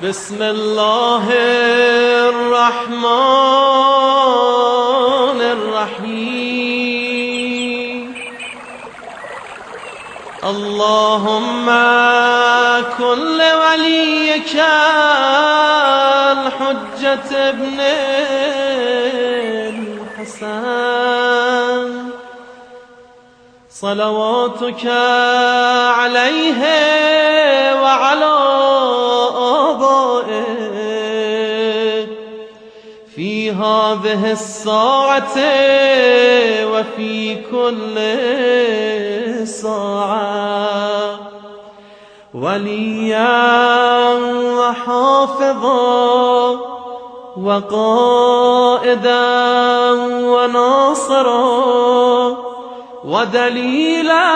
بسم الله الرحمن الرحيم. اللهم كن لوليك الحجة ابن الحسن صلواتك عليه وعلى آبائه في هذه الساعة وفي كل ساعة وليا وحافظا وقائدا وناصرا ودليلا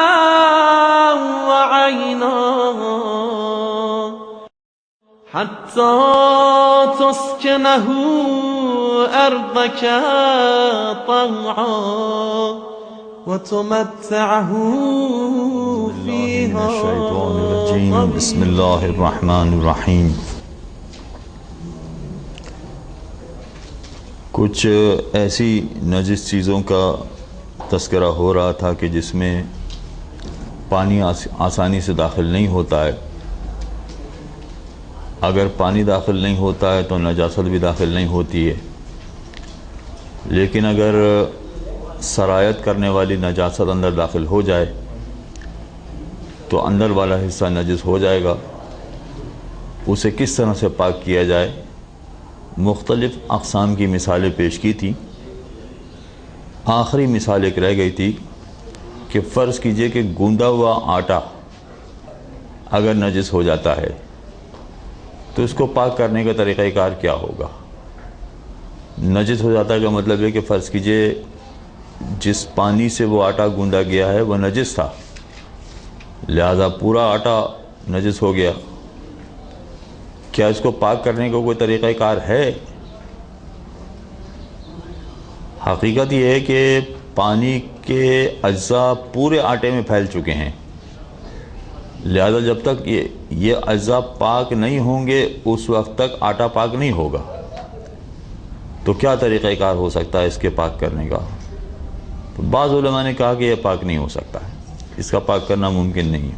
وعينا حتى تسكنه أرضك طوعا وتمتعه فيها طوعا. بسم الله الرحمن الرحیم. کچھ ایسی نجس چیزوں کا تذکرہ ہو رہا تھا کہ جس میں پانی آسانی سے داخل نہیں ہوتا ہے. اگر پانی داخل نہیں ہوتا ہے تو نجاست بھی داخل نہیں ہوتی ہے، لیکن اگر سرایت کرنے والی نجاست اندر داخل ہو جائے تو اندر والا حصہ نجس ہو جائے گا. اسے کس طرح سے پاک کیا جائے، مختلف اقسام کی مثالیں پیش کی تھیں. آخری مثال ایک رہ گئی تھی کہ فرض کیجئے کہ گوندا ہوا آٹا اگر نجس ہو جاتا ہے تو اس کو پاک کرنے کا طریقہ کار کیا ہوگا. نجس ہو جاتا ہے کا مطلب ہے کہ فرض کیجئے جس پانی سے وہ آٹا گوندا گیا ہے وہ نجس تھا، لہذا پورا آٹا نجس ہو گیا. کیا اس کو پاک کرنے کا کوئی طریقہ کار ہے؟ حقیقت یہ ہے کہ پانی کے اجزاء پورے آٹے میں پھیل چکے ہیں، لہذا جب تک یہ اجزاء پاک نہیں ہوں گے اس وقت تک آٹا پاک نہیں ہوگا. تو کیا طریقہ کار ہو سکتا ہے اس کے پاک کرنے کا؟ تو بعض علماء نے کہا کہ یہ پاک نہیں ہو سکتا ہے، اس کا پاک کرنا ممکن نہیں ہے.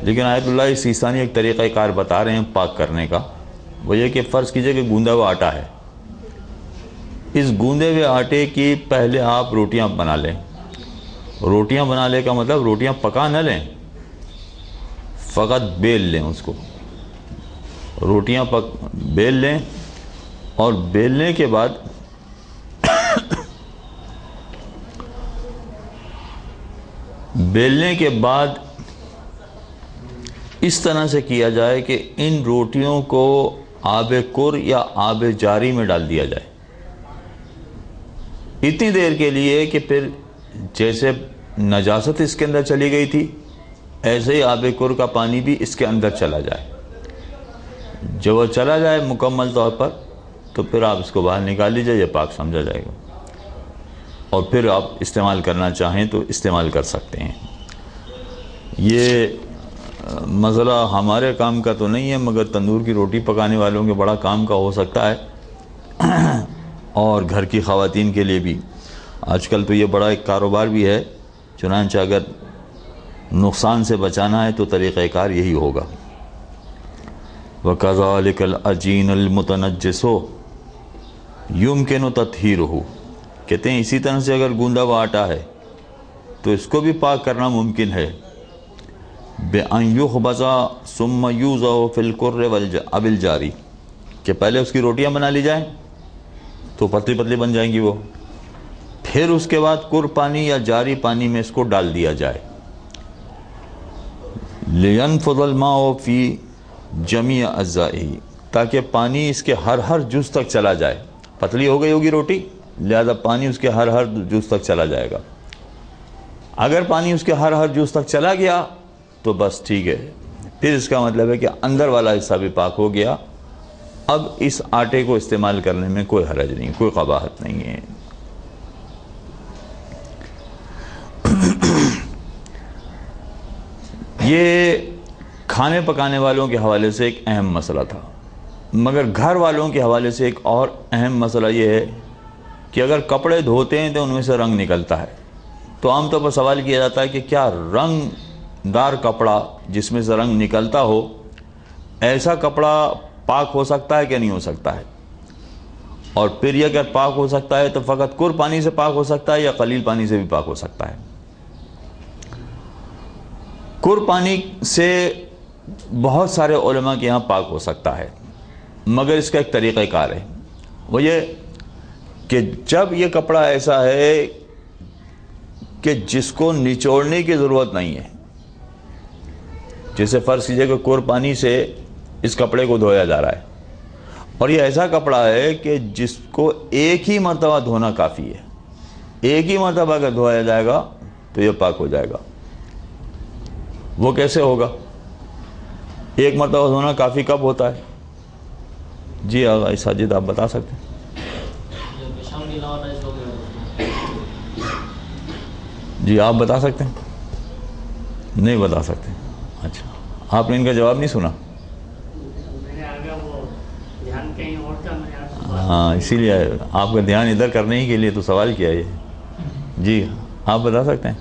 لیکن آیت اللہ سیستانی ایک طریقہ کار بتا رہے ہیں پاک کرنے کا. وہ یہ کہ فرض کیجئے کہ گوندا ہوا آٹا ہے، اس گوندے ہوئے آٹے کی پہلے آپ روٹیاں بنا لیں. روٹیاں بنا لے کا مطلب روٹیاں پکا نہ لیں، فقط بیل لیں. اس کو روٹیاں بیل لیں اور بیلنے کے بعد اس طرح سے کیا جائے کہ ان روٹیوں کو آب کر یا آب جاری میں ڈال دیا جائے اتنی دیر کے لیے کہ پھر جیسے نجاست اس کے اندر چلی گئی تھی ایسے ہی آب کر کا پانی بھی اس کے اندر چلا جائے. جب وہ چلا جائے مکمل طور پر تو پھر آپ اس کو باہر نکال لیجئے، یہ پاک سمجھا جائے گا. اور پھر آپ استعمال کرنا چاہیں تو استعمال کر سکتے ہیں. یہ مسئلہ ہمارے کام کا تو نہیں ہے، مگر تندور کی روٹی پکانے والوں کے بڑا کام کا ہو سکتا ہے، اور گھر کی خواتین کے لیے بھی. آج کل تو یہ بڑا ایک کاروبار بھی ہے، چنانچہ اگر نقصان سے بچانا ہے تو طریقہ کار یہی ہوگا. وَكَذَلِكَ الْعَجِينَ الْمُتَنَجِّسُ يُمْكِنُ تَطْهِيرُهُ. کہتے ہیں اسی طرح سے اگر گوندا ہوا آٹا ہے تو اس کو بھی پاک کرنا ممکن ہے. بِأَنْ يُخْبَزَ ثُمَّ يُوضَعُ فِي الْقُرِّ أَوِ الْجَارِ. کہ پہلے اس کی روٹیاں بنا لی جائیں تو پتلی پتلی بن جائیں گی وہ، پھر اس کے بعد کر پانی یا جاری پانی میں اس کو ڈال دیا جائے. لِيَنْفُضَ الْمَاءُ فِي جَمِيعِ أَجْزَائِهِ. تاکہ پانی اس کے ہر جز تک چلا جائے. پتلی ہو گئی ہوگی روٹی، لہذا پانی اس کے ہر جز تک چلا جائے گا. اگر پانی اس کے ہر جز تک چلا گیا تو بس ٹھیک ہے، پھر اس کا مطلب ہے کہ اندر والا حصہ بھی پاک ہو گیا. اب اس آٹے کو استعمال کرنے میں کوئی حرج نہیں، کوئی قباحت نہیں ہے. یہ کھانے پکانے والوں کے حوالے سے ایک اہم مسئلہ تھا، مگر گھر والوں کے حوالے سے ایک اور اہم مسئلہ یہ ہے کہ اگر کپڑے دھوتے ہیں تو ان میں سے رنگ نکلتا ہے، تو عام طور پر سوال کیا جاتا ہے کہ کیا رنگ دار کپڑا جس میں سے رنگ نکلتا ہو، ایسا کپڑا پاک ہو سکتا ہے کہ نہیں ہو سکتا ہے؟ اور پھر یہ اگر پاک ہو سکتا ہے تو فقط کر پانی سے پاک ہو سکتا ہے یا قلیل پانی سے بھی پاک ہو سکتا ہے؟ کر پانی سے بہت سارے علماء کے یہاں پاک ہو سکتا ہے، مگر اس کا ایک طریقہ کار ہے، وہ یہ کہ جب یہ کپڑا ایسا ہے کہ جس کو نچوڑنے کی ضرورت نہیں ہے، جیسے فرض کیجئے کہ کر پانی سے اس کپڑے کو دھویا جا رہا ہے، اور یہ ایسا کپڑا ہے کہ جس کو ایک ہی مرتبہ دھونا کافی ہے، ایک ہی مرتبہ اگر دھویا جائے گا تو یہ پاک ہو جائے گا، وہ کیسے ہوگا؟ ایک مرتبہ دھونا کافی کب ہوتا ہے؟ جی آغا ساجد آپ بتا سکتے ہیں؟ جی آپ بتا سکتے ہیں؟ نہیں بتا سکتے؟ اچھا، آپ نے ان کا جواب نہیں سنا؟ ہاں، اسی لیے آپ کا دھیان ادھر کرنے ہی کے لیے تو سوال کیا یہ۔ جی آپ بتا سکتے ہیں؟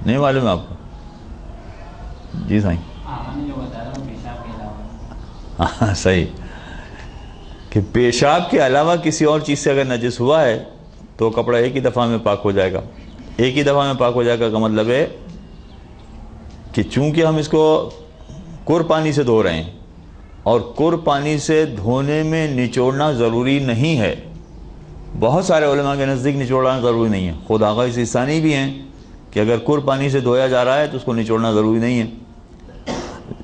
نہیں معلوم ہے آپ کو؟ جی سائیں، ہاں صحیح، کہ پیشاب کے علاوہ کسی اور چیز سے اگر نجس ہوا ہے تو کپڑا ایک ہی دفعہ میں پاک ہو جائے گا، ایک ہی دفعہ میں پاک ہو جائے گا کا مطلب ہے کہ چونکہ ہم اس کو کر پانی سے دھو رہے ہیں، اور کر پانی سے دھونے میں نچوڑنا ضروری نہیں ہے، بہت سارے علماء کے نزدیک نچوڑنا ضروری نہیں ہے، خود آغا سیستانی بھی ہیں کہ اگر کر پانی سے دھویا جا رہا ہے تو اس کو نچوڑنا ضروری نہیں ہے،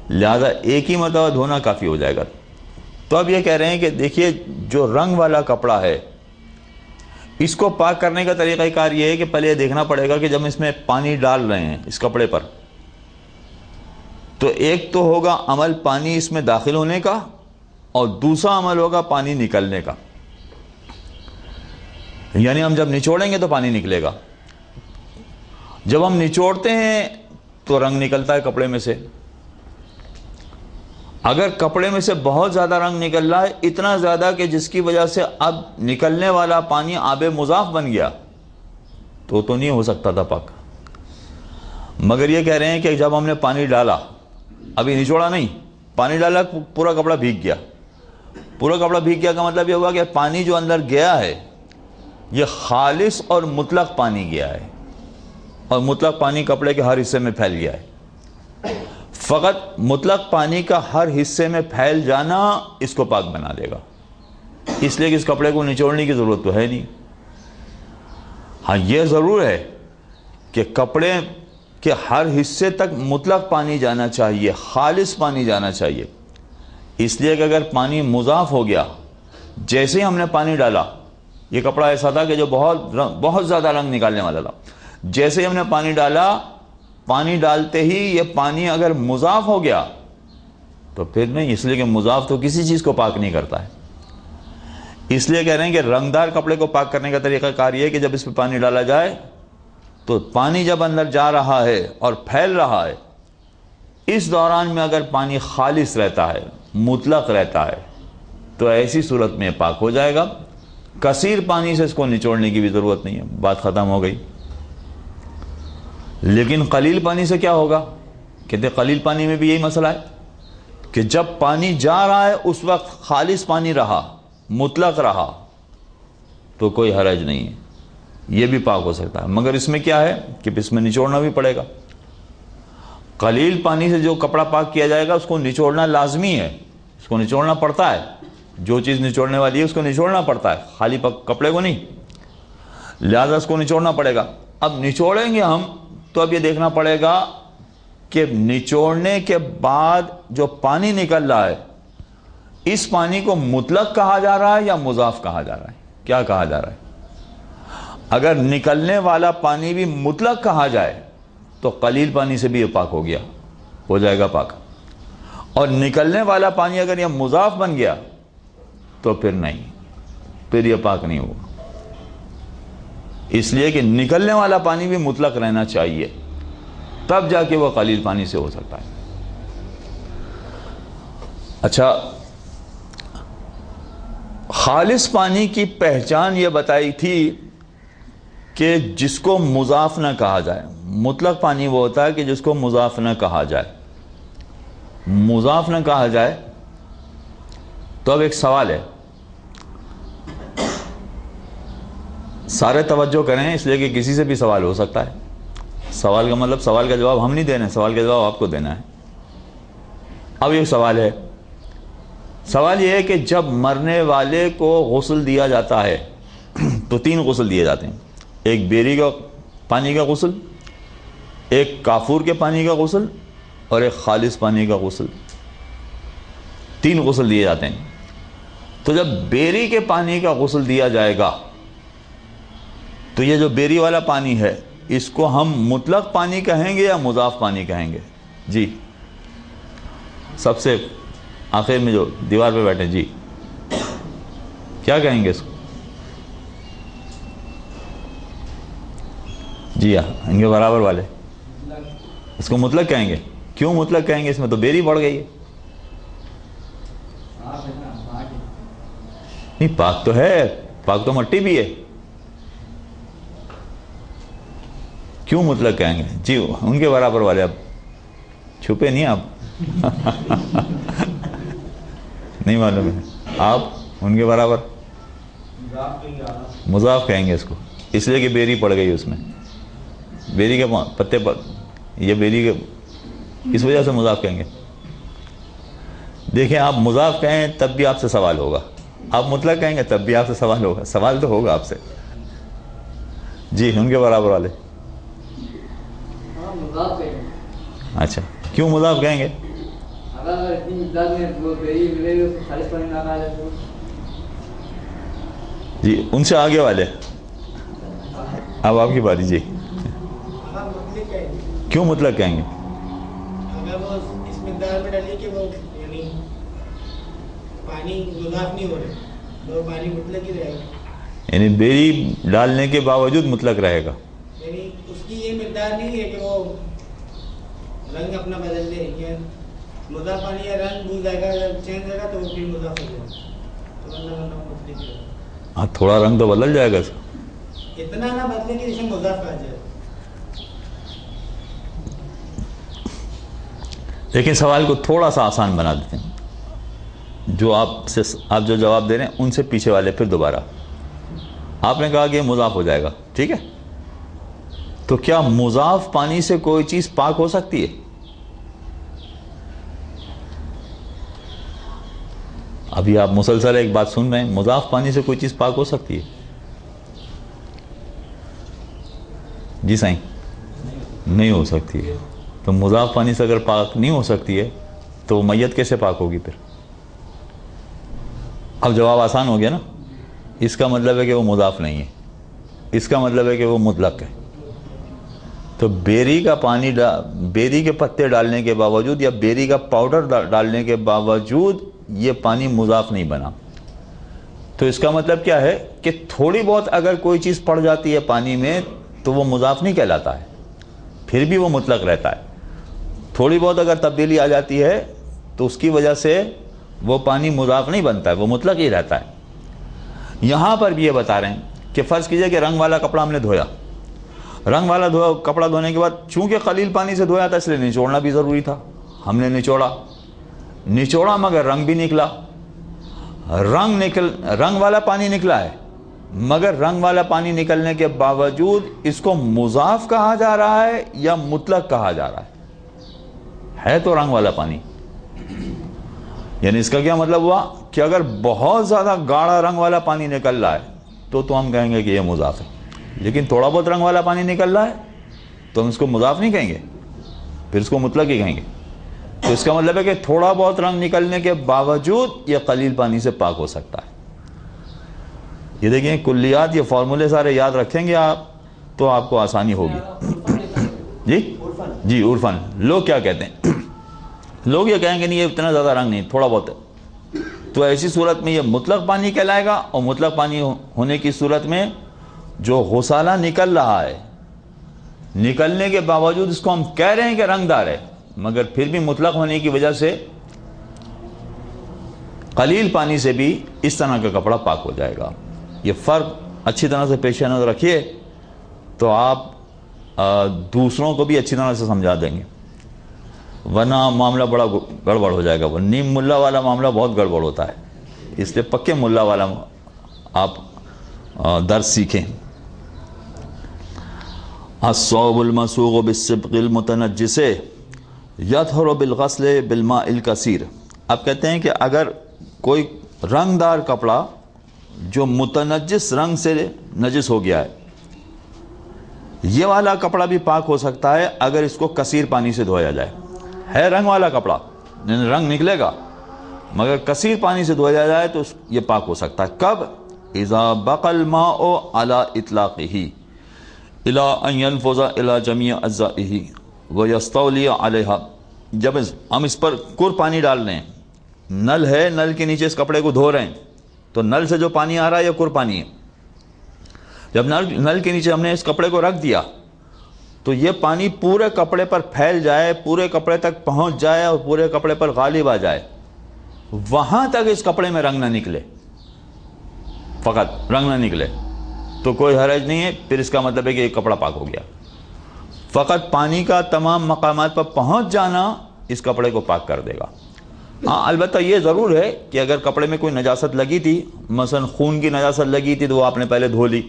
لہذا ایک ہی مرتبہ دھونا کافی ہو جائے گا۔ تو اب یہ کہہ رہے ہیں کہ دیکھیے جو رنگ والا کپڑا ہے اس کو پاک کرنے کا طریقہ کار یہ ہے کہ پہلے یہ دیکھنا پڑے گا کہ جب اس میں پانی ڈال رہے ہیں اس کپڑے پر، تو ایک تو ہوگا عمل پانی اس میں داخل ہونے کا، اور دوسرا عمل ہوگا پانی نکلنے کا، یعنی ہم جب نچوڑیں گے تو پانی نکلے گا، جب ہم نچوڑتے ہیں تو رنگ نکلتا ہے کپڑے میں سے، اگر کپڑے میں سے بہت زیادہ رنگ نکل رہا ہے، اتنا زیادہ کہ جس کی وجہ سے اب نکلنے والا پانی آب مضاف بن گیا، تو نہیں ہو سکتا تھا پاک۔ مگر یہ کہہ رہے ہیں کہ جب ہم نے پانی ڈالا، ابھی نچوڑا نہیں، پانی ڈالا، پورا کپڑا بھیگ گیا، پورا کپڑا بھیگ گیا کا مطلب یہ ہوا کہ پانی جو اندر گیا ہے یہ خالص اور مطلق پانی گیا ہے، اور مطلق پانی کپڑے کے ہر حصے میں پھیل گیا ہے، فقط مطلق پانی کا ہر حصے میں پھیل جانا اس کو پاک بنا دے گا، اس لیے کہ اس کپڑے کو نچوڑنے کی ضرورت تو ہے نہیں۔ ہاں یہ ضرور ہے کہ کپڑے کے ہر حصے تک مطلق پانی جانا چاہیے، خالص پانی جانا چاہیے، اس لیے کہ اگر پانی مضاف ہو گیا، جیسے ہی ہم نے پانی ڈالا، یہ کپڑا ایسا تھا کہ جو بہت زیادہ رنگ نکالنے والا تھا، جیسے ہی ہم نے پانی ڈالا، پانی ڈالتے ہی یہ پانی اگر مضاف ہو گیا تو پھر نہیں، اس لیے کہ مضاف تو کسی چیز کو پاک نہیں کرتا ہے، اس لیے کہہ رہے ہیں کہ رنگدار کپڑے کو پاک کرنے کا طریقہ کار یہ ہے کہ جب اس پہ پانی ڈالا جائے تو پانی جب اندر جا رہا ہے اور پھیل رہا ہے، اس دوران میں اگر پانی خالص رہتا ہے، مطلق رہتا ہے، تو ایسی صورت میں پاک ہو جائے گا، کثیر پانی سے اس کو نچوڑنے کی بھی ضرورت نہیں ہے، بات ختم ہو گئی۔ لیکن قلیل پانی سے کیا ہوگا؟ کہتے قلیل پانی میں بھی یہی مسئلہ ہے کہ جب پانی جا رہا ہے اس وقت خالص پانی رہا، مطلق رہا، تو کوئی حرج نہیں ہے، یہ بھی پاک ہو سکتا ہے، مگر اس میں کیا ہے کہ اس میں نچوڑنا بھی پڑے گا۔ قلیل پانی سے جو کپڑا پاک کیا جائے گا اس کو نچوڑنا لازمی ہے، اس کو نچوڑنا پڑتا ہے، جو چیز نچوڑنے والی ہے اس کو نچوڑنا پڑتا ہے، خالی کپڑے کو نہیں، لہذا اس کو نچوڑنا پڑے گا۔ اب نچوڑیں گے ہم تو اب یہ دیکھنا پڑے گا کہ نچوڑنے کے بعد جو پانی نکل رہا ہے، اس پانی کو مطلق کہا جا رہا ہے یا مضاف کہا جا رہا ہے؟ کیا کہا جا رہا ہے؟ اگر نکلنے والا پانی بھی مطلق کہا جائے تو قلیل پانی سے بھی یہ پاک ہو گیا، ہو جائے گا پاک، اور نکلنے والا پانی اگر یہ مضاف بن گیا تو پھر نہیں، پھر یہ پاک نہیں ہوگا، اس لیے کہ نکلنے والا پانی بھی مطلق رہنا چاہیے، تب جا کے وہ قلیل پانی سے ہو سکتا ہے۔ اچھا، خالص پانی کی پہچان یہ بتائی تھی کہ جس کو مضاف نہ کہا جائے. مطلق پانی وہ ہوتا ہے کہ جس کو مضاف نہ کہا جائے. مضاف نہ کہا جائے تو اب ایک سوال ہے، سارے توجہ کریں اس لیے کہ کسی سے بھی سوال ہو سکتا ہے. سوال کا مطلب سوال کا جواب ہم نہیں دینا، سوال کا جواب آپ کو دینا ہے. اب یہ سوال ہے، سوال یہ ہے کہ جب مرنے والے کو غسل دیا جاتا ہے تو 3 غسل دیے جاتے ہیں. ایک بیری کا پانی کا غسل، ایک کافور کے پانی کا غسل، اور ایک خالص پانی کا غسل. 3 غسل دیے جاتے ہیں. تو جب بیری کے پانی کا غسل دیا جائے گا تو یہ جو بیری والا پانی ہے اس کو ہم مطلق پانی کہیں گے یا مضاف پانی کہیں گے؟ جی سب سے آخر میں جو دیوار پہ بیٹھے، جی کیا کہیں گے اس کو؟ جی ہاں، ان کے برابر والے اس کو مطلق کہیں گے. کیوں مطلق کہیں گے؟ اس میں تو بیری بڑھ گئی ہے. نہیں، پاک تو ہے، پاک تو مٹی بھی ہے. کیوں مطلق کہیں گے؟ جی ان کے برابر والے. اب چھپے نہیں آپ نہیں معلوم ہے آپ ان کے برابر مضاف کہیں گے اس کو، اس لیے کہ بیری پڑ گئی اس میں. بیری کے پتے پر یہ بیری کے اس وجہ سے مضاف کہیں گے. دیکھیں آپ مضاف کہیں تب بھی آپ سے سوال ہوگا، آپ مطلق کہیں گے تب بھی آپ سے سوال ہوگا. سوال تو ہوگا آپ سے. جی ان کے برابر والے. اچھا، کیوں مضاف کہیں گے؟ جی ان سے آگے والے. اب آپ کی باری. جی کیوں مطلق کہیں گے؟ اگر وہ اس مقدار میں ڈالی کہ وہ یعنی پانی مضاف نہیں ہو رہا تو پانی مطلق ہی رہے گا. یعنی بیری ڈالنے کے باوجود مطلق رہے گا. یعنی اس کی یہ مقدار نہیں ہے کہ وہ رنگ اپنا بدل دے. یہ مضاف پانی یا رنگ بھول جائے گا، اگر چینج ہوگا تو وہ پھر مضاف ہو جائے گا. تو ورنہ مطلق ہی رہے گا. ہاں تھوڑا رنگ تو بدل جائے گا اس کا. اتنا نہ بدلے کہ جسے مضاف کہا جائے. لیکن سوال کو تھوڑا سا آسان بنا دیتے ہیں. جو آپ جو جواب دے رہے ہیں ان سے پیچھے والے پھر دوبارہ. آپ نے کہا کہ یہ مضاف ہو جائے گا، ٹھیک ہے. تو کیا مضاف پانی سے کوئی چیز پاک ہو سکتی ہے؟ ابھی آپ مسلسل ایک بات سن رہے ہیں، مضاف پانی سے کوئی چیز پاک ہو سکتی ہے؟ جی سائیں نہیں ہو سکتی ہے. تو مضاف پانی سے اگر پاک نہیں ہو سکتی ہے تو وہ میت کیسے پاک ہوگی پھر؟ اب جواب آسان ہو گیا نا. اس کا مطلب ہے کہ وہ مضاف نہیں ہے، اس کا مطلب ہے کہ وہ مطلق ہے. تو بیری کا پانی بیری کے پتے ڈالنے کے باوجود یا بیری کا پاؤڈر ڈالنے کے باوجود یہ پانی مضاف نہیں بنا. تو اس کا مطلب کیا ہے کہ تھوڑی بہت اگر کوئی چیز پڑ جاتی ہے پانی میں تو وہ مضاف نہیں کہلاتا ہے، پھر بھی وہ مطلق رہتا ہے. تھوڑی بہت اگر تبدیلی آ جاتی ہے تو اس کی وجہ سے وہ پانی مضاف نہیں بنتا ہے، وہ مطلق ہی رہتا ہے. یہاں پر بھی یہ بتا رہے ہیں کہ فرض کیجئے کہ رنگ والا کپڑا ہم نے دھویا. رنگ والا کپڑا دھونے کے بعد چونکہ قلیل پانی سے دھویا تھا اس لیے نچوڑنا بھی ضروری تھا. ہم نے نچوڑا مگر رنگ بھی نکلا. رنگ والا پانی نکلا ہے مگر رنگ والا پانی نکلنے کے باوجود اس کو مضاف کہا جا رہا ہے یا مطلق کہا جا رہا ہے تو رنگ والا پانی. یعنی اس کا کیا مطلب ہوا کہ اگر بہت زیادہ گاڑھا رنگ والا پانی نکل رہا ہے تو ہم کہیں گے کہ یہ مضاف ہے. لیکن تھوڑا بہت رنگ والا پانی نکل رہا ہے تو ہم اس کو مضاف نہیں کہیں گے، پھر اس کو مطلق ہی کہیں گے. تو اس کا مطلب ہے کہ تھوڑا بہت رنگ نکلنے کے باوجود یہ قلیل پانی سے پاک ہو سکتا ہے. یہ دیکھیں کلیات، یہ فارمولے سارے یاد رکھیں گے آپ تو آپ کو آسانی ہوگی. جی عرفاً لوگ کیا کہتے ہیں؟ لوگ یہ کہیں گے نہیں یہ اتنا زیادہ رنگ نہیں، تھوڑا بہت ہے. تو ایسی صورت میں یہ مطلق پانی کہلائے گا. اور مطلق پانی ہونے کی صورت میں جو غسالہ نکل رہا ہے، نکلنے کے باوجود اس کو ہم کہہ رہے ہیں کہ رنگ دار ہے، مگر پھر بھی مطلق ہونے کی وجہ سے قلیل پانی سے بھی اس طرح کا کپڑا پاک ہو جائے گا. یہ فرق اچھی طرح سے پیش نظر رکھیے تو آپ دوسروں کو بھی اچھی طرح سے سمجھا دیں گے، ورنہ معاملہ بڑا گڑبڑ ہو جائے گا. وہ نیم ملا والا معاملہ بہت گڑبڑ ہوتا ہے، اس لیے پکے ملا والا آپ درس سیکھیں. الصوب المسوغ بالسبغ المتنجس یطہر بالغسل بالماء الکثیر. اب کہتے ہیں کہ اگر کوئی رنگ دار کپڑا جو متنجس رنگ سے نجس ہو گیا ہے، یہ والا کپڑا بھی پاک ہو سکتا ہے اگر اس کو کثیر پانی سے دھویا جائے. ہے رنگ والا کپڑا، رنگ نکلے گا، مگر کثیر پانی سے دھویا جائے تو یہ پاک ہو سکتا ہے. کب؟ اذا بقى الماء على اطلاقه الى ان ينفذ الى جميع اجزائه ويستولي عليها. جب ہم اس پر کور پانی ڈال رہے ہیں، نل ہے، نل کے نیچے اس کپڑے کو دھو رہے ہیں، تو نل سے جو پانی آ رہا ہے یہ کور پانی ہے. جب نل کے نیچے ہم نے اس کپڑے کو رکھ دیا تو یہ پانی پورے کپڑے پر پھیل جائے، پورے کپڑے تک پہنچ جائے اور پورے کپڑے پر غالب آ جائے، وہاں تک اس کپڑے میں رنگ نہ نکلے، فقط رنگ نہ نکلے تو کوئی حرج نہیں ہے. پھر اس کا مطلب ہے کہ یہ کپڑا پاک ہو گیا. فقط پانی کا تمام مقامات پر پہنچ جانا اس کپڑے کو پاک کر دے گا. ہاں البتہ یہ ضرور ہے کہ اگر کپڑے میں کوئی نجاست لگی تھی، مثلا خون کی نجاست لگی تھی تو وہ آپ نے پہلے دھو لی،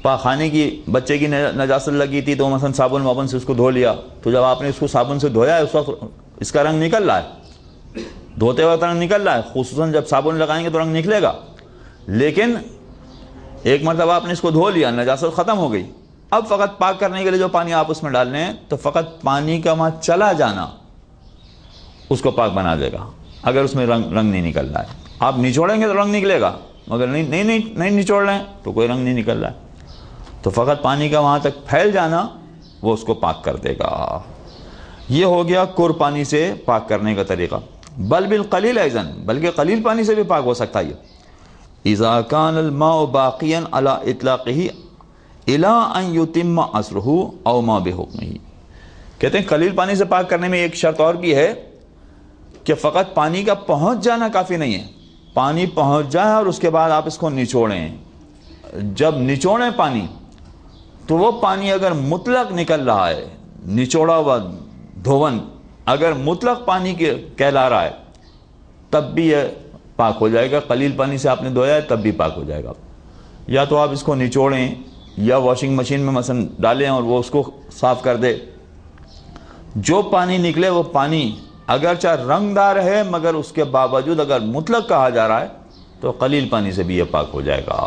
پاخانے کی بچے کی نجاست لگی تھی تو مثلا صابن وابن سے اس کو دھو لیا، تو جب آپ نے اس کو صابن سے دھویا ہے اس وقت اس کا رنگ نکل رہا ہے، دھوتے وقت رنگ نکل رہا ہے، خصوصاً جب صابن لگائیں گے تو رنگ نکلے گا. لیکن ایک مرتبہ آپ نے اس کو دھو لیا، نجاست ختم ہو گئی. اب فقط پاک کرنے کے لیے جو پانی آپ اس میں ڈال رہے ہیں تو فقط پانی کا وہاں چلا جانا اس کو پاک بنا دے گا. اگر اس میں رنگ نہیں نکل رہا ہے، آپ نچوڑیں گے تو رنگ نکلے گا، مگر نہیں نچوڑ رہے ہیں تو کوئی رنگ نہیں نکل رہا ہے، تو فقط پانی کا وہاں تک پھیل جانا وہ اس کو پاک کر دے گا. یہ ہو گیا کور پانی سے پاک کرنے کا طریقہ. بل بالقلیل ایضاً، بلکہ قلیل پانی سے بھی پاک ہو سکتا ہے. اذا كان الماء باقيا على اطلاقه الى ان يتم اثره او ما بحكمه. کہتے ہیں قلیل پانی سے پاک کرنے میں ایک شرط اور بھی ہے کہ فقط پانی کا پہنچ جانا کافی نہیں ہے. پانی پہنچ جائے اور اس کے بعد آپ اس کو نچوڑیں. جب نچوڑیں پانی تو وہ پانی اگر مطلق نکل رہا ہے، نچوڑا ہوا دھون اگر مطلق پانی کے کہلا رہا ہے تب بھی یہ پاک ہو جائے گا. قلیل پانی سے آپ نے دھویا ہے تب بھی پاک ہو جائے گا. یا تو آپ اس کو نچوڑیں یا واشنگ مشین میں مثلا ڈالیں اور وہ اس کو صاف کر دے. جو پانی نکلے وہ پانی اگرچہ رنگ دار ہے مگر اس کے باوجود اگر مطلق کہا جا رہا ہے تو قلیل پانی سے بھی یہ پاک ہو جائے گا.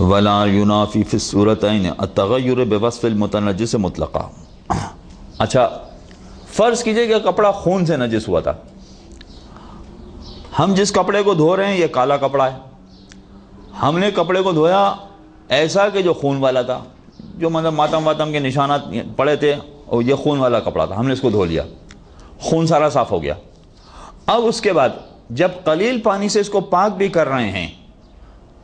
ولا ينافي في الصورتين التغير بوصف المتنجس مطلقا. اچھا فرض کیجئے کہ کپڑا خون سے نجس ہوا تھا، ہم جس کپڑے کو دھو رہے ہیں یہ کالا کپڑا ہے، ہم نے کپڑے کو دھویا ایسا کہ جو خون والا تھا، جو مطلب ماتم واتم کے نشانات پڑے تھے اور یہ خون والا کپڑا تھا، ہم نے اس کو دھو لیا، خون سارا صاف ہو گیا. اب اس کے بعد جب قلیل پانی سے اس کو پاک بھی کر رہے ہیں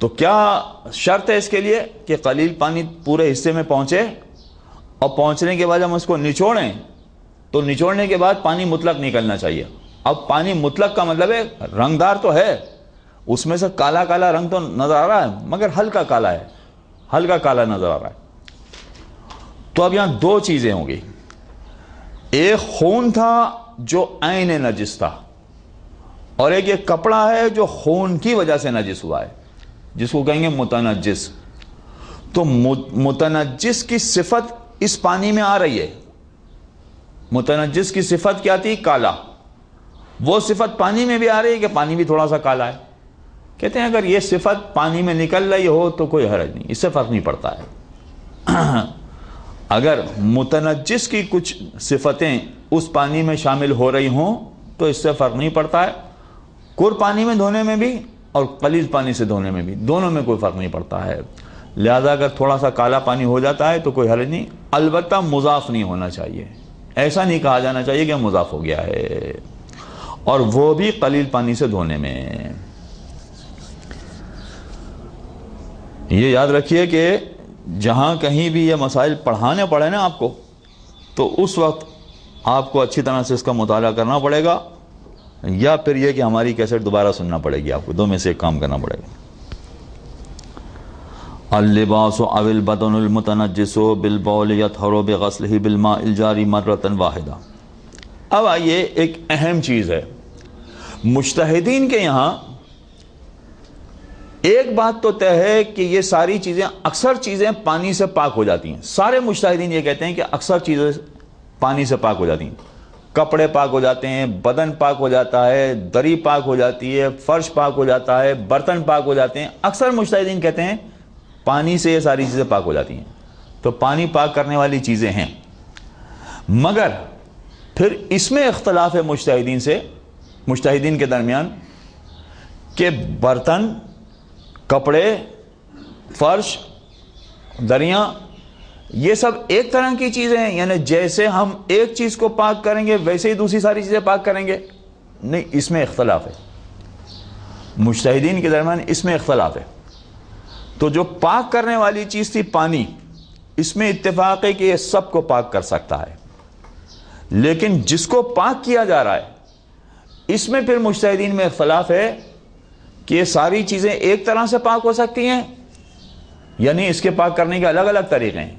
تو کیا شرط ہے اس کے لیے کہ قلیل پانی پورے حصے میں پہنچے، اور پہنچنے کے بعد ہم اس کو نچوڑیں تو نچوڑنے کے بعد پانی مطلق نکلنا چاہیے. اب پانی مطلق کا مطلب ہے رنگدار تو ہے، اس میں سے کالا کالا رنگ تو نظر آ رہا ہے مگر ہلکا کالا ہے، ہلکا کالا نظر آ رہا ہے. تو اب یہاں دو چیزیں ہوں گی، ایک خون تھا جو عین نجس تھا، اور ایک یہ کپڑا ہے جو خون کی وجہ سے نجس ہوا ہے جس کو کہیں گے متنجس. تو متنجس کی صفت اس پانی میں آ رہی ہے. متنجس کی صفت کیا تھی؟ کالا. وہ صفت پانی میں بھی آ رہی ہے کہ پانی بھی تھوڑا سا کالا ہے. کہتے ہیں اگر یہ صفت پانی میں نکل رہی ہو تو کوئی حرج نہیں، اس سے فرق نہیں پڑتا ہے. اگر متنجس کی کچھ صفتیں اس پانی میں شامل ہو رہی ہوں تو اس سے فرق نہیں پڑتا ہے. کور پانی میں دھونے میں بھی اور قلیل پانی سے دھونے میں بھی، دونوں میں کوئی فرق نہیں پڑتا ہے. لہذا اگر تھوڑا سا کالا پانی ہو جاتا ہے تو کوئی حرج نہیں. البتہ مضاف نہیں ہونا چاہیے، ایسا نہیں کہا جانا چاہیے کہ مضاف ہو گیا ہے، اور وہ بھی قلیل پانی سے دھونے میں. یہ یاد رکھیے کہ جہاں کہیں بھی یہ مسائل پڑھانے پڑے نا آپ کو تو اس وقت آپ کو اچھی طرح سے اس کا مطالعہ کرنا پڑے گا، یا پھر یہ کہ ہماری کیسٹ دوبارہ سننا پڑے گی آپ کو، دو میں سے ایک کام کرنا پڑے گا۔ اللباس او البدن المتنجس بالبول یطہر بغسلہ بالماء الجاری مرۃ واحدہ۔ اب آئیے ایک اہم چیز ہے، مجتہدین کے یہاں ایک بات تو طے ہے کہ یہ ساری چیزیں، اکثر چیزیں پانی سے پاک ہو جاتی ہیں۔ سارے مجتہدین یہ کہتے ہیں کہ اکثر چیزیں پانی سے پاک ہو جاتی ہیں، کپڑے پاک ہو جاتے ہیں، بدن پاک ہو جاتا ہے، دری پاک ہو جاتی ہے، فرش پاک ہو جاتا ہے، برتن پاک ہو جاتے ہیں۔ اکثر مجتہدین کہتے ہیں پانی سے یہ ساری چیزیں پاک ہو جاتی ہیں، تو پانی پاک کرنے والی چیزیں ہیں۔ مگر پھر اس میں اختلاف ہے مجتہدین کے درمیان کہ برتن، کپڑے، فرش، دریاں، یہ سب ایک طرح کی چیزیں ہیں، یعنی جیسے ہم ایک چیز کو پاک کریں گے ویسے ہی دوسری ساری چیزیں پاک کریں گے؟ نہیں، اس میں اختلاف ہے، مجتہدین کے درمیان اس میں اختلاف ہے۔ تو جو پاک کرنے والی چیز تھی پانی، اس میں اتفاق ہے کہ یہ سب کو پاک کر سکتا ہے، لیکن جس کو پاک کیا جا رہا ہے اس میں پھر مجتہدین میں اختلاف ہے کہ یہ ساری چیزیں ایک طرح سے پاک ہو سکتی ہیں، یعنی اس کے پاک کرنے کے الگ الگ طریقے ہیں۔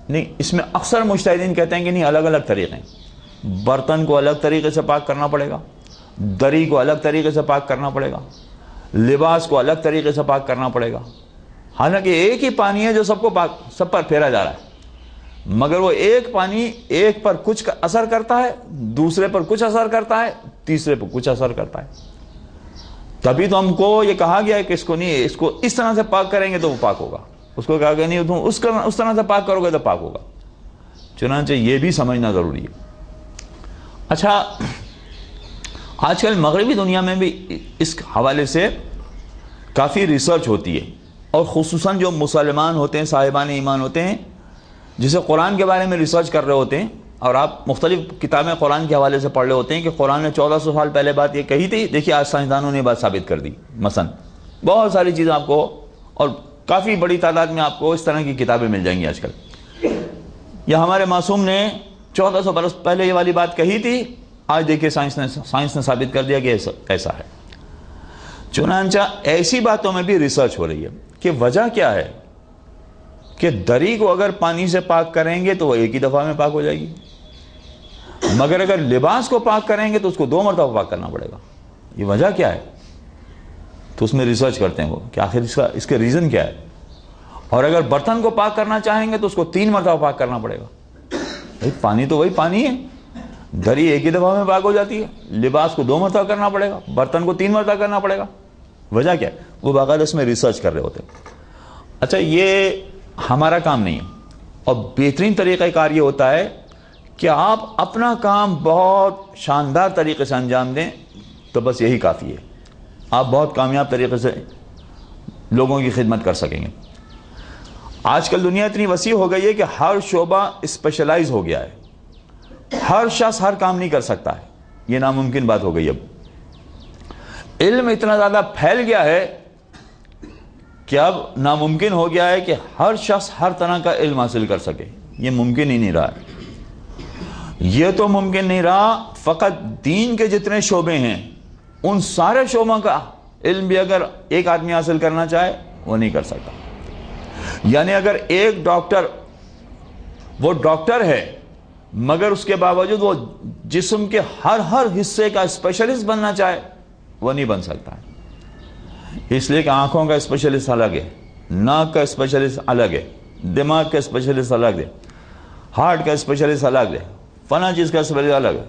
نہیں، اس میں اکثر مجتہدین کہتے ہیں کہ نہیں، الگ الگ طریقے ہیں۔ برتن کو الگ طریقے سے پاک کرنا پڑے گا، دری کو الگ طریقے سے پاک کرنا پڑے گا، لباس کو الگ طریقے سے پاک کرنا پڑے گا۔ حالانکہ ایک ہی پانی ہے جو سب پر پھیرا جا رہا ہے، مگر وہ ایک پانی ایک پر کچھ اثر کرتا ہے، دوسرے پر کچھ اثر کرتا ہے، تیسرے پر کچھ اثر کرتا ہے۔ تبھی تو ہم کو یہ کہا گیا ہے کہ اس کو اس طرح سے پاک کریں گے تو وہ پاک ہوگا، اس کو کہا گیا نہیں تم اس طرح سے پاک کرو گے تو پاک ہوگا۔ چنانچہ یہ بھی سمجھنا ضروری ہے۔ اچھا، آج کل مغربی دنیا میں بھی اس حوالے سے کافی ریسرچ ہوتی ہے، اور خصوصاً جو مسلمان ہوتے ہیں، صاحبان ایمان ہوتے ہیں، جسے قرآن کے بارے میں ریسرچ کر رہے ہوتے ہیں، اور آپ مختلف کتابیں قرآن کے حوالے سے پڑھ رہے ہوتے ہیں کہ قرآن نے 1400 سال پہلے بات یہ کہی تھی، دیکھیے آج سائنسدانوں نے بات ثابت کر دی۔ مثلا بہت ساری چیزیں آپ کو، اور کافی بڑی تعداد میں آپ کو اس طرح کی کتابیں مل جائیں گی آج کل۔ یا ہمارے معصوم نے 1400 برس پہلے یہ والی بات کہی تھی، آج دیکھیے سائنس نے ثابت کر دیا کہ ایسا ہے۔ چنانچہ ایسی باتوں میں بھی ریسرچ ہو رہی ہے کہ وجہ کیا ہے کہ دری کو اگر پانی سے پاک کریں گے تو وہ ایک ہی دفعہ میں پاک ہو جائے گی، مگر اگر لباس کو پاک کریں گے تو اس کو 2 مرتبہ پاک کرنا پڑے گا۔ یہ وجہ کیا ہے؟ تو اس میں ریسرچ کرتے ہیں وہ کہ آخر اس کے ریزن کیا ہے۔ اور اگر برتن کو پاک کرنا چاہیں گے تو اس کو 3 مرتبہ پاک کرنا پڑے گا۔ پانی تو وہی پانی ہے، دری ایک ہی دفعہ میں پاک ہو جاتی ہے، لباس کو 2 مرتبہ کرنا پڑے گا، برتن کو 3 مرتبہ کرنا پڑے گا۔ وجہ کیا ہے؟ وہ باقاعدہ اس میں ریسرچ کر رہے ہوتے ہیں۔ اچھا، یہ ہمارا کام نہیں ہے، اور بہترین طریقہ کار یہ ہوتا ہے کہ آپ اپنا کام بہت شاندار طریقے سے انجام دیں، تو بس یہی کافی ہے، آپ بہت کامیاب طریقے سے لوگوں کی خدمت کر سکیں گے۔ آج کل دنیا اتنی وسیع ہو گئی ہے کہ ہر شعبہ اسپیشلائز ہو گیا ہے، ہر شخص ہر کام نہیں کر سکتا ہے، یہ ناممکن بات ہو گئی۔ اب علم اتنا زیادہ پھیل گیا ہے کہ اب ناممکن ہو گیا ہے کہ ہر شخص ہر طرح کا علم حاصل کر سکے، یہ ممکن ہی نہیں رہا ہے۔ یہ تو ممکن نہیں رہا، فقط دین کے جتنے شعبے ہیں ان سارے شعبوں کا علم بھی اگر ایک آدمی حاصل کرنا چاہے وہ نہیں کر سکتا۔ یعنی اگر ایک ڈاکٹر، وہ ڈاکٹر ہے مگر اس کے باوجود وہ جسم کے ہر حصے کا اسپیشلسٹ بننا چاہے وہ نہیں بن سکتا ہے، اس لیے کہ آنکھوں کا اسپیشلسٹ الگ ہے، ناک کا اسپیشلسٹ الگ ہے، دماغ کا اسپیشلسٹ الگ ہے، ہارٹ کا اسپیشلسٹ الگ ہے، فلاں چیز کا اسپیشلسٹ الگ ہے۔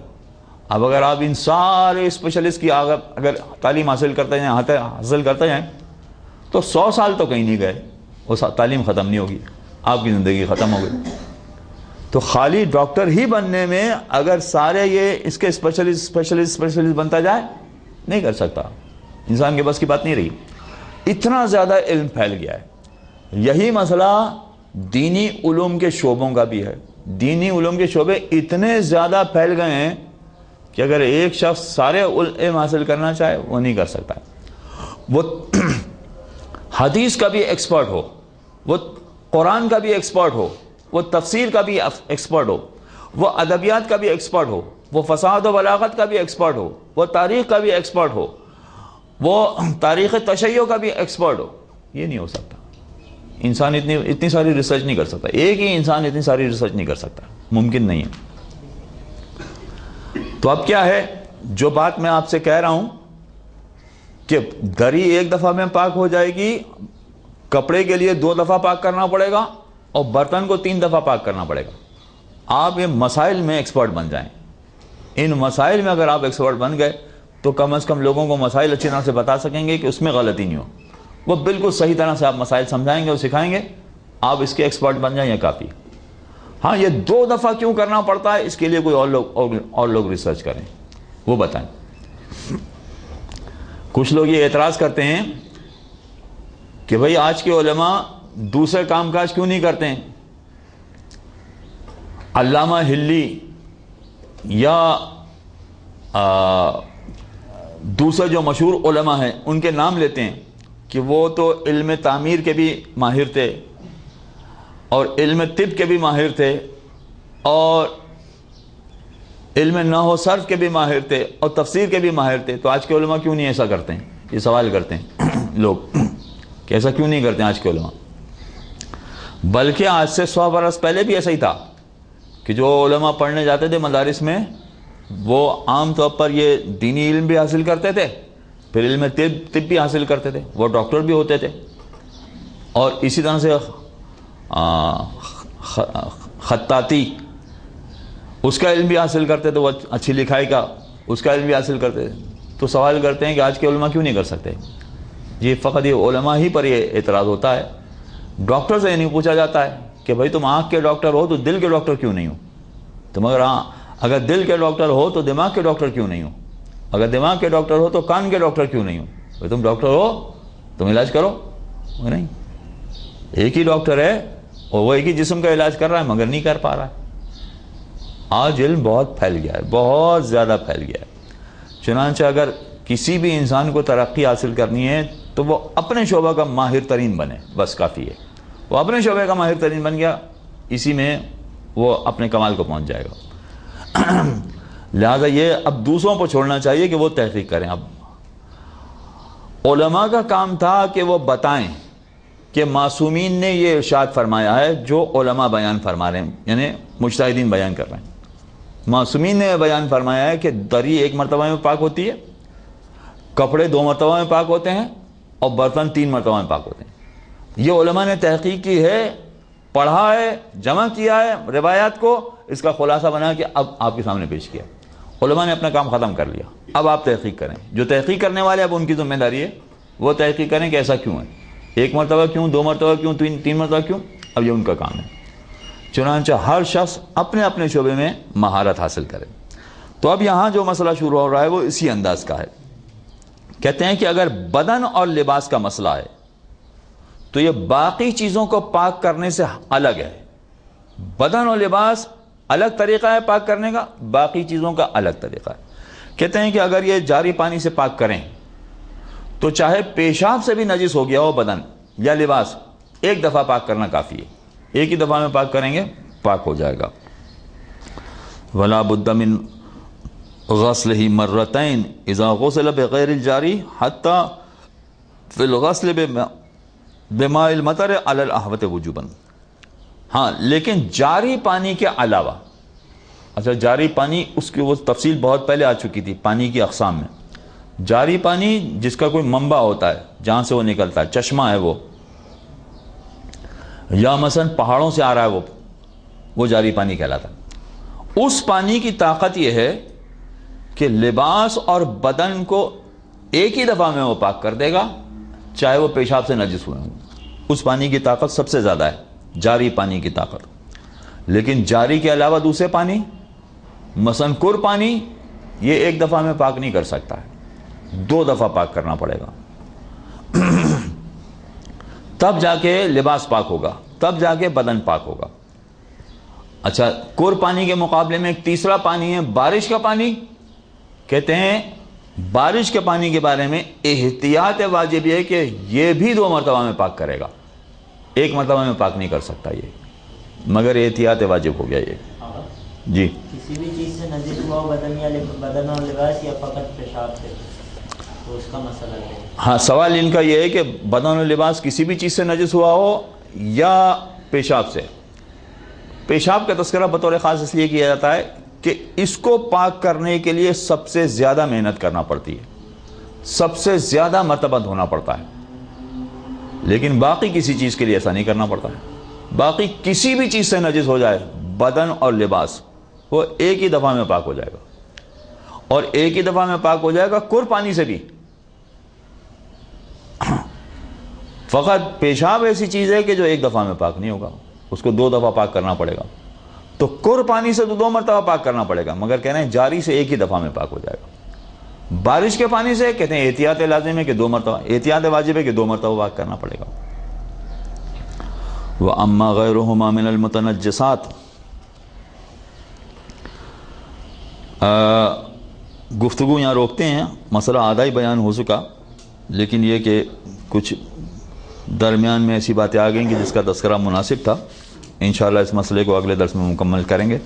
اب اگر آپ ان سارے اسپیشلسٹ کی اگر تعلیم حاصل کرتے جائیں تو 100 سال تو کہیں نہیں گئے، وہ تعلیم ختم نہیں ہوگی، آپ کی زندگی ختم ہو گئی۔ تو خالی ڈاکٹر ہی بننے میں اگر سارے یہ اس کے اسپیشلسٹ بنتا جائے نہیں کر سکتا، انسان کے بس کی بات نہیں رہی، اتنا زیادہ علم پھیل گیا ہے۔ یہی مسئلہ دینی علوم کے شعبوں کا بھی ہے، دینی علوم کے شعبے اتنے زیادہ پھیل گئے ہیں کہ اگر ایک شخص سارے علم حاصل کرنا چاہے وہ نہیں کر سکتا، وہ حدیث کا بھی ایکسپرٹ ہو، وہ قرآن کا بھی ایکسپرٹ ہو، وہ تفسیر کا بھی ایکسپرٹ ہو، وہ ادبیات کا بھی ایکسپرٹ ہو، وہ فصاحت و بلاغت کا بھی ایکسپرٹ ہو، وہ تاریخ کا بھی ایکسپرٹ ہو، وہ تاریخ تشیع کا بھی ایکسپرٹ ہو، یہ نہیں ہو سکتا۔ انسان اتنی ساری ریسرچ نہیں کر سکتا، ایک ہی انسان اتنی ساری ریسرچ نہیں کر سکتا، ممکن نہیں ہے۔ تو اب کیا ہے، جو بات میں آپ سے کہہ رہا ہوں کہ دری ایک دفعہ میں پاک ہو جائے گی، کپڑے کے لیے 2 دفعہ پاک کرنا پڑے گا، اور برتن کو 3 دفعہ پاک کرنا پڑے گا۔ آپ یہ مسائل میں ایکسپرٹ بن جائیں، ان مسائل میں اگر آپ ایکسپرٹ بن گئے تو کم از کم لوگوں کو مسائل اچھی طرح سے بتا سکیں گے کہ اس میں غلطی نہیں ہو، وہ بالکل صحیح طرح سے آپ مسائل سمجھائیں گے اور سکھائیں گے، آپ اس کے ایکسپرٹ بن جائیں، یہ کافی۔ ہاں، یہ 2 دفعہ کیوں کرنا پڑتا ہے، اس کے لیے کوئی اور لوگ ریسرچ کریں، وہ بتائیں۔ کچھ لوگ یہ اعتراض کرتے ہیں کہ بھئی آج کے علماء دوسرے کام کاج کیوں نہیں کرتے ہیں؟ علامہ ہلی یا دوسرے جو مشہور علماء ہیں ان کے نام لیتے ہیں کہ وہ تو علم تعمیر کے بھی ماہر تھے اور علم طب کے بھی ماہر تھے اور علم نحو و صرف کے بھی ماہر تھے اور تفسیر کے بھی ماہر تھے، تو آج کے علماء کیوں نہیں ایسا کرتے ہیں؟ یہ سوال کرتے ہیں لوگ کہ ایسا کیوں نہیں کرتے ہیں آج کے علماء؟ بلکہ آج سے 100 برس پہلے بھی ایسا ہی تھا کہ جو علماء پڑھنے جاتے تھے مدارس میں، وہ عام طور پر یہ دینی علم بھی حاصل کرتے تھے، پھر علم طب بھی حاصل کرتے تھے، وہ ڈاکٹر بھی ہوتے تھے، اور اسی طرح سے خطاطی اس کا علم بھی حاصل کرتے تھے، وہ اچھی لکھائی کا اس کا علم بھی حاصل کرتے تھے۔ تو سوال کرتے ہیں کہ آج کے علماء کیوں نہیں کر سکتے؟ یہ فقط یہ علماء ہی پر یہ اعتراض ہوتا ہے، ڈاکٹر سے یہ نہیں پوچھا جاتا ہے کہ بھائی تم آنکھ کے ڈاکٹر ہو تو دل کے ڈاکٹر کیوں نہیں ہو؟ تم اگر دل کے ڈاکٹر ہو تو دماغ کے ڈاکٹر کیوں نہیں ہو؟ اگر دماغ کے ڈاکٹر ہو تو کان کے ڈاکٹر کیوں نہیں ہو؟ بھائی تم ڈاکٹر ہو، تم علاج کرو، نہیں؟ ایک ہی ڈاکٹر ہے اور وہ ایک ہی جسم کا علاج کر رہا ہے مگر نہیں کر پا رہا ہے۔ آج علم بہت پھیل گیا ہے، بہت زیادہ پھیل گیا ہے، چنانچہ اگر کسی بھی انسان کو ترقی حاصل کرنی ہے تو وہ اپنے شعبہ کا ماہر ترین بنے، بس کافی ہے۔ وہ اپنے شعبے کا ماہر ترین بن گیا، اسی میں وہ اپنے کمال کو پہنچ جائے گا۔ لہذا یہ اب دوسروں کو چھوڑنا چاہیے کہ وہ تحقیق کریں۔ اب علماء کا کام تھا کہ وہ بتائیں کہ معصومین نے یہ ارشاد فرمایا ہے جو علماء بیان فرما رہے ہیں، یعنی مجتہدین بیان کر رہے ہیں۔ معصومین نے بیان فرمایا ہے کہ دری 1 مرتبہ میں پاک ہوتی ہے، کپڑے 2 مرتبہ میں پاک ہوتے ہیں، اور برتن 3 مرتبہ میں پاک ہوتے ہیں۔ یہ علماء نے تحقیق کی ہے، پڑھا ہے، جمع کیا ہے روایات کو، اس کا خلاصہ بنا کے اب آپ کے سامنے پیش کیا۔ علماء نے اپنا کام ختم کر لیا، اب آپ تحقیق کریں۔ جو تحقیق کرنے والے اب ان کی ذمہ داری ہے، وہ تحقیق کریں کہ ایسا کیوں ہے، 1 مرتبہ کیوں، 2 مرتبہ کیوں، 3 مرتبہ کیوں، اب یہ ان کا کام ہے۔ چنانچہ ہر شخص اپنے اپنے شعبے میں مہارت حاصل کرے۔ تو اب یہاں جو مسئلہ شروع ہو رہا ہے وہ اسی انداز کا ہے۔ کہتے ہیں کہ اگر بدن اور لباس کا مسئلہ ہے تو یہ باقی چیزوں کو پاک کرنے سے الگ ہے۔ بدن اور لباس الگ طریقہ ہے پاک کرنے کا، باقی چیزوں کا الگ طریقہ ہے۔ کہتے ہیں کہ اگر یہ جاری پانی سے پاک کریں تو چاہے پیشاب سے بھی نجس ہو گیا ہو بدن یا لباس، 1 دفعہ پاک کرنا کافی ہے، 1 ہی دفعہ میں پاک کریں گے پاک ہو جائے گا۔ ولا بد من غسلہ مرتین اذا غسل بغیر الجاری حتی فی الغسل بماء المطر علی الاحوط وجوبا۔ ہاں، لیکن جاری پانی کے علاوہ، اچھا جاری پانی اس کی وہ تفصیل بہت پہلے آ چکی تھی پانی کی اقسام میں۔ جاری پانی جس کا کوئی منبع ہوتا ہے جہاں سے وہ نکلتا ہے، چشمہ ہے وہ، یا مثلا پہاڑوں سے آ رہا ہے وہ جاری پانی کہلاتا ہے۔ اس پانی کی طاقت یہ ہے کہ لباس اور بدن کو 1 ہی دفعہ میں وہ پاک کر دے گا، چاہے وہ پیشاب سے نجس ہوئے ہوں۔ اس پانی کی طاقت سب سے زیادہ ہے، جاری پانی کی طاقت۔ لیکن جاری کے علاوہ دوسرے پانی، مثلا کر پانی، یہ 1 دفعہ میں پاک نہیں کر سکتا ہے، 2 دفعہ پاک کرنا پڑے گا، تب جا کے لباس پاک ہوگا، تب جا کے بدن پاک ہوگا۔ اچھا، کر پانی کے مقابلے میں ایک تیسرا پانی ہے بارش کا پانی۔ کہتے ہیں بارش کے پانی کے بارے میں احتیاط واجب ہے کہ یہ بھی 2 مرتبہ میں پاک کرے گا، 1 مرتبہ میں پاک نہیں کر سکتا یہ، مگر احتیاط واجب ہو گیا یہ۔ جی کسی بھی چیز سے نجس ہوا ہو بدن اور لباس یا فقط پیشاب سے، تو اس کا مسئلہ ہے؟ ہاں، سوال ان کا یہ ہے کہ بدن و لباس کسی بھی چیز سے نجس ہوا ہو یا پیشاب سے۔ پیشاب کا تذکرہ بطور خاص اس لیے کیا جاتا ہے کہ اس کو پاک کرنے کے لیے سب سے زیادہ محنت کرنا پڑتی ہے، سب سے زیادہ مرتبہ دھونا پڑتا ہے، لیکن باقی کسی چیز کے لیے ایسا نہیں کرنا پڑتا ہے۔ باقی کسی بھی چیز سے نجس ہو جائے بدن اور لباس، وہ ایک ہی دفعہ میں پاک ہو جائے گا، اور ایک ہی دفعہ میں پاک ہو جائے گا کر پانی سے بھی۔ فقط پیشاب ایسی چیز ہے کہ جو ایک دفعہ میں پاک نہیں ہوگا، اس کو 2 دفعہ پاک کرنا پڑے گا۔ تو کر پانی سے تو 2 مرتبہ پاک کرنا پڑے گا، مگر کہہ رہے ہیں جاری سے ایک ہی دفعہ میں پاک ہو جائے گا۔ بارش کے پانی سے کہتے ہیں احتیاط لازم ہے کہ 2 مرتبہ، احتیاط واجب ہے کہ 2 مرتبہ پاک کرنا پڑے گا۔ وَأَمَّا غَيْرُهُمَا مِنَ الْمُتَنَجِّسَاتِ، گفتگو یہاں روکتے ہیں، مسئلہ آدھا ہی بیان ہو چکا، لیکن یہ کہ کچھ درمیان میں ایسی باتیں آ گئیں کہ جس کا تذکرہ مناسب تھا۔ انشاءاللہ اس مسئلے کو اگلے درس میں مکمل کریں گے۔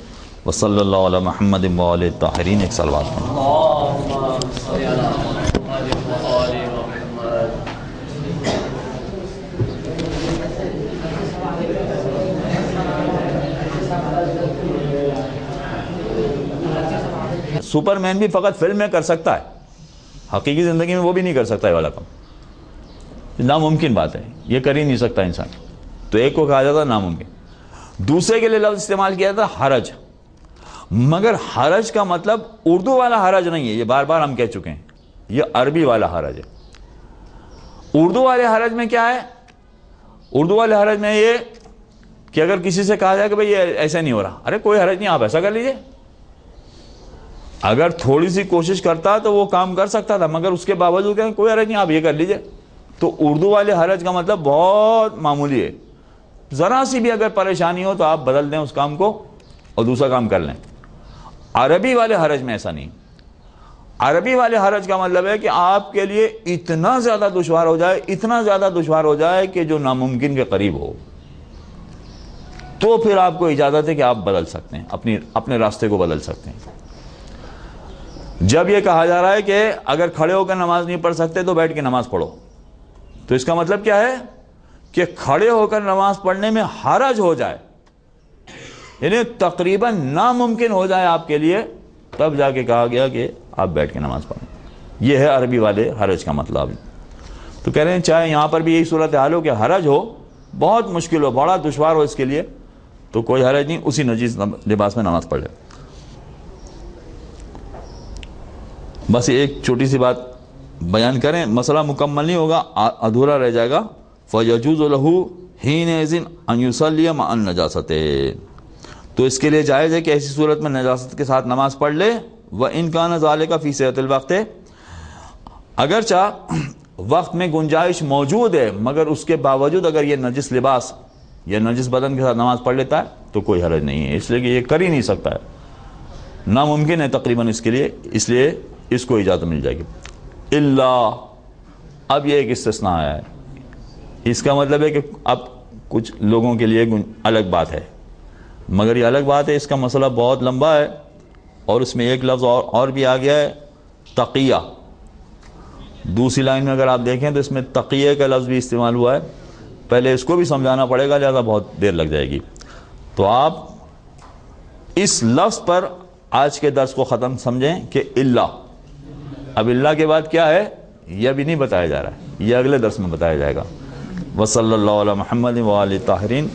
وصلی اللہ علی محمد وآلہ الطاہرین۔ ایک صلوات سپر مین بھی فقط فلم میں کر سکتا ہے، حقیقی زندگی میں وہ بھی نہیں کر سکتا یہ والا کام، ناممکن بات ہے، یہ کر ہی نہیں سکتا انسان۔ تو ایک کو کہا جاتا ہے ناممکن۔ دوسرے کے لیے لفظ استعمال کیا جاتا ہے حرج، مگر حرج کا مطلب اردو والا حرج نہیں ہے، یہ بار بار ہم کہہ چکے ہیں، یہ عربی والا حرج ہے۔ اردو والے حرج میں کیا ہے؟ اردو والے حرج میں یہ کہ اگر کسی سے کہا جائے کہ بھئی یہ ایسا نہیں ہو رہا، ارے کوئی حرج نہیں، آپ ایسا کر لیجئے۔ اگر تھوڑی سی کوشش کرتا تو وہ کام کر سکتا تھا، مگر اس کے باوجود کہیں کوئی حرج نہیں، آپ یہ کر لیجئے۔ تو اردو والے حرج کا مطلب بہت معمولی ہے، ذرا سی بھی اگر پریشانی ہو تو آپ بدل دیں اس کام کو اور دوسرا کام کر لیں۔ عربی والے حرج میں ایسا نہیں۔ عربی والے حرج کا مطلب ہے کہ آپ کے لیے اتنا زیادہ دشوار ہو جائے، اتنا زیادہ دشوار ہو جائے کہ جو ناممکن کے قریب ہو، تو پھر آپ کو اجازت ہے کہ آپ بدل سکتے ہیں، اپنے راستے کو بدل سکتے ہیں۔ جب یہ کہا جا رہا ہے کہ اگر کھڑے ہو کر نماز نہیں پڑھ سکتے تو بیٹھ کے نماز پڑھو، تو اس کا مطلب کیا ہے کہ کھڑے ہو کر نماز پڑھنے میں حرج ہو جائے، یعنی تقریباً ناممکن ہو جائے آپ کے لیے، تب جا کے کہا گیا کہ آپ بیٹھ کے نماز پڑھیں۔ یہ ہے عربی والے حرج کا مطلب۔ تو کہہ رہے ہیں چاہے یہاں پر بھی یہی صورتحال ہو کہ حرج ہو، بہت مشکل ہو، بڑا دشوار ہو اس کے لیے، تو کوئی حرج نہیں، اسی نجیس لباس میں نماز پڑھ لے۔ بس ایک چھوٹی سی بات بیان کریں، مسئلہ مکمل نہیں ہوگا، ادھورا رہ جائے گا۔ فَيَجُوزُ لَهُ حِينَئِذٍ أَن يُصَلِّيَ مَعَ النَّجَاسَةِ، تو اس کے لیے جائز ہے کہ ایسی صورت میں نجاست کے ساتھ نماز پڑھ لے۔ وَإِن كَانَ ذَلِكَ فِي صِحَّةِ الْوَقْتِ، اگرچہ وقت میں گنجائش موجود ہے، مگر اس کے باوجود اگر یہ نجس لباس یا نجس بدن کے ساتھ نماز پڑھ لیتا ہے تو کوئی حرج نہیں ہے، اس لیے کہ یہ کر ہی نہیں سکتا ہے، ناممکن ہے تقریباً اس کے لیے، اس لیے اس کو اجازت مل جائے گی۔ اللہ، اب یہ ایک استثناء ہے، اس کا مطلب ہے کہ اب کچھ لوگوں کے لیے الگ بات ہے، مگر یہ الگ بات ہے، اس کا مسئلہ بہت لمبا ہے، اور اس میں ایک لفظ اور بھی آ گیا ہے، تقیہ۔ دوسری لائن میں اگر آپ دیکھیں تو اس میں تقیہ کا لفظ بھی استعمال ہوا ہے، پہلے اس کو بھی سمجھانا پڑے گا، لہذا بہت دیر لگ جائے گی۔ تو آپ اس لفظ پر آج کے درس کو ختم سمجھیں کہ اللہ، اب اللہ کے بعد کیا ہے یہ ابھی نہیں بتایا جا رہا ہے، یہ اگلے درس میں بتایا جائے گا۔ وصلی اللہ علی محمد وآلہ الطاہرین۔